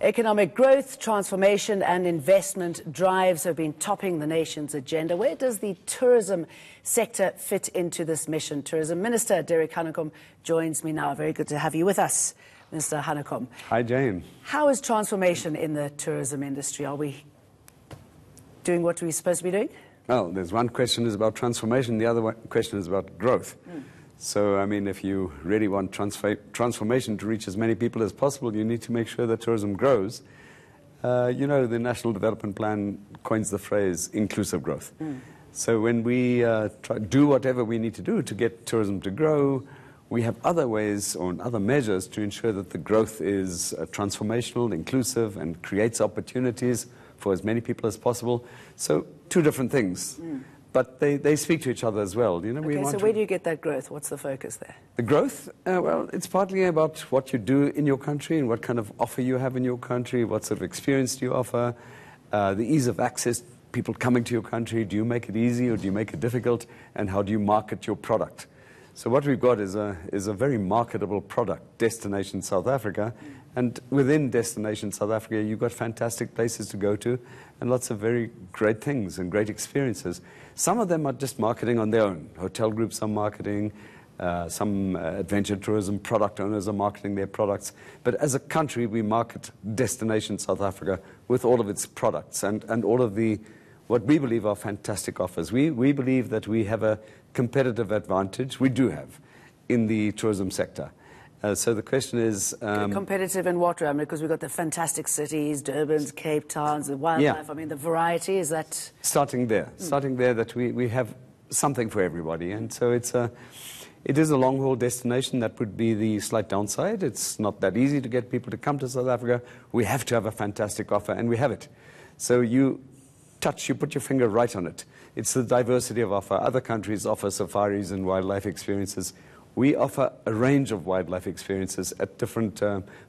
Economic growth, transformation and investment drives have been topping the nation's agenda. Where does the tourism sector fit into this mission? Tourism Minister Derek Hanekom joins me now. Very good to have you with us, Minister Hanekom. Hi, Jane. How is transformation in the tourism industry? Are we doing what we're supposed to be doing? Well, there's one question is about transformation, the other question is about growth. So, I mean, if you really want transformation to reach as many people as possible, you need to make sure that tourism grows. You know, the National Development Plan coins the phrase inclusive growth. So when we do whatever we need to do to get tourism to grow, we have other ways or other measures to ensure that the growth is transformational, inclusive, and creates opportunities for as many people as possible. So, two different things. But they speak to each other as well. You know, okay, so where do you get that growth? What's the focus there? The growth? Well, it's partly about what you do in your country and what kind of offer you have in your country, what sort of experience do you offer, the ease of access, people coming to your country, do you make it easy or do you make it difficult, and how do you market your product? So what we've got is a very marketable product, Destination South Africa, and within Destination South Africa you've got fantastic places to go to and lots of very great things and great experiences. Some of them are just marketing on their own. Hotel groups are marketing, some adventure tourism product owners are marketing their products. But as a country, we market Destination South Africa with all of its products and all of the, what we believe are fantastic offers. We believe that we have a competitive advantage, we do have, in the tourism sector. So the question is... competitive in what way? I mean, because we've got the fantastic cities, Durban's, Cape Towns, the wildlife, I mean, the variety, is that... Starting there that we have something for everybody. And so it is a long-haul destination. That would be the slight downside. It's not that easy to get people to come to South Africa. We have to have a fantastic offer, and we have it. So you put your finger right on it. It's the diversity of offer. Other countries offer safaris and wildlife experiences. We offer a range of wildlife experiences at different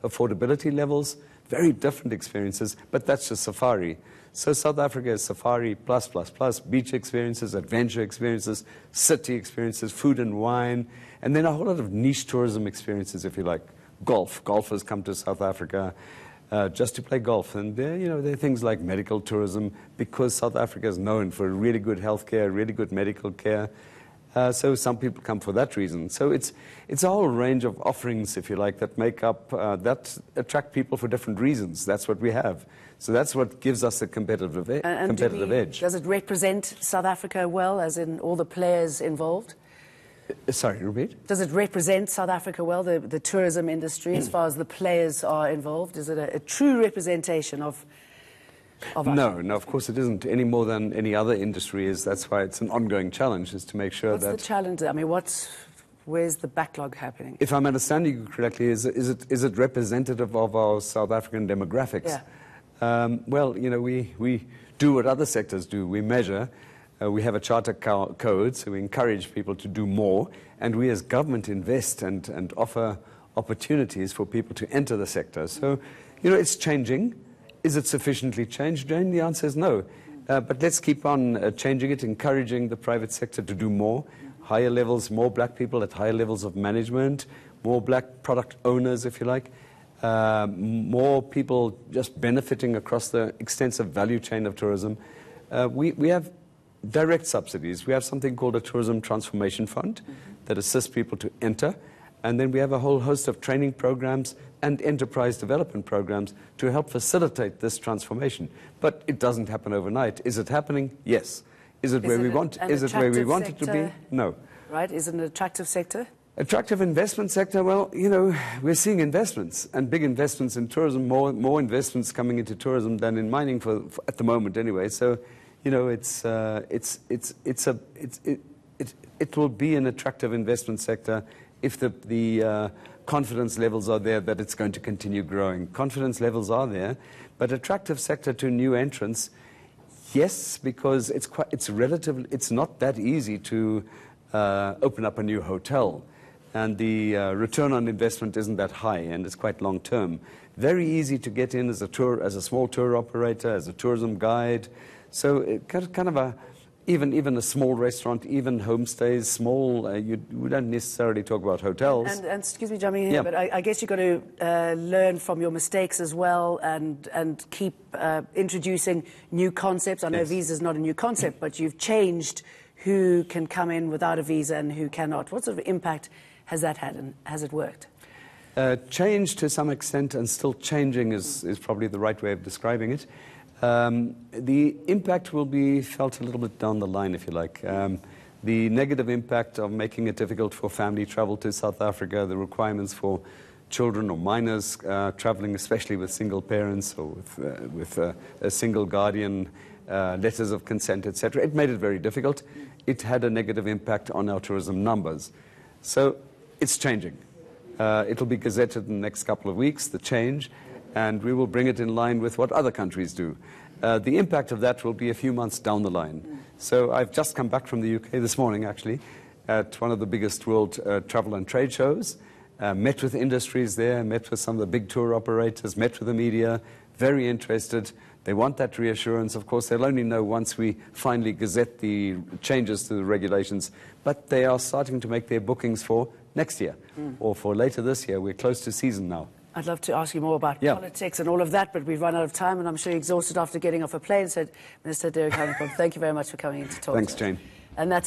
affordability levels, very different experiences, but that's just safari. So South Africa is safari plus, beach experiences, adventure experiences, city experiences, food and wine, and then a whole lot of niche tourism experiences, if you like. Golf. Golfers come to South Africa just to play golf. And there are things like medical tourism, because South Africa is known for really good healthcare, really good medical care. So some people come for that reason. So it's a whole range of offerings, if you like, that make up, that attract people for different reasons. That's what we have. So that's what gives us a competitive edge. Does it represent South Africa well, as in all the players involved? Sorry, repeat? Does it represent South Africa well, the tourism industry, as far as the players are involved? Is it a true representation of No, of course it isn't, any more than any other industry is. That's why it's an ongoing challenge, is to make sure that... What's the challenge? I mean, where's the backlog happening? If I'm understanding you correctly, is it representative of our South African demographics? Yeah. Well, you know, we do what other sectors do. We measure. We have a charter code, so we encourage people to do more. And we as government invest and offer opportunities for people to enter the sector. So, you know, it's changing. Is it sufficiently changed, Jane? The answer is no. But let's keep on changing it, encouraging the private sector to do more. Higher levels, more black people at higher levels of management, more black product owners, if you like, more people just benefiting across the extensive value chain of tourism. We have direct subsidies. We have something called a Tourism Transformation Fund that assists people to enter. And then we have a whole host of training programs and enterprise development programs to help facilitate this transformation. But it doesn't happen overnight. Is it happening? Yes. Is it where we want it to be? No. Right? Is it an attractive sector? Attractive investment sector? Well, you know, we're seeing investments, and big investments in tourism, more investments coming into tourism than in mining for at the moment anyway. So, you know, it will be an attractive investment sector if the confidence levels are there that it's going to continue growing. Confidence levels are there, but attractive sector to new entrants, yes, because it's not that easy to open up a new hotel, and the return on investment isn't that high, and it's quite long term. Very easy to get in as a small tour operator, as a tourism guide. So kind of Even a small restaurant, even homestays, small, we don't necessarily talk about hotels. And excuse me jumping in here, but I guess you've got to learn from your mistakes as well and keep introducing new concepts. I know visa is not a new concept, but you've changed who can come in without a visa and who cannot. What sort of impact has that had, and has it worked? Change to some extent, and still changing is probably the right way of describing it. The impact will be felt a little bit down the line, if you like. The negative impact of making it difficult for family travel to South Africa, the requirements for children or minors traveling, especially with single parents or with a single guardian, letters of consent, etc. It made it very difficult. It had a negative impact on our tourism numbers. So it's changing. It'll be gazetted in the next couple of weeks, the change, and we will bring it in line with what other countries do. The impact of that will be a few months down the line. So I've just come back from the UK this morning, actually, at one of the biggest world travel and trade shows. Met with industries there, met with some of the big tour operators, met with the media, very interested. They want that reassurance. Of course, they'll only know once we finally gazette the changes to the regulations. But they are starting to make their bookings for next year or for later this year. We're close to season now. I'd love to ask you more about politics and all of that, but we've run out of time, and I'm sure you're exhausted after getting off a plane. So, Minister Derek Hanekom, thank you very much for coming in to talk. Thanks, Jane. And that's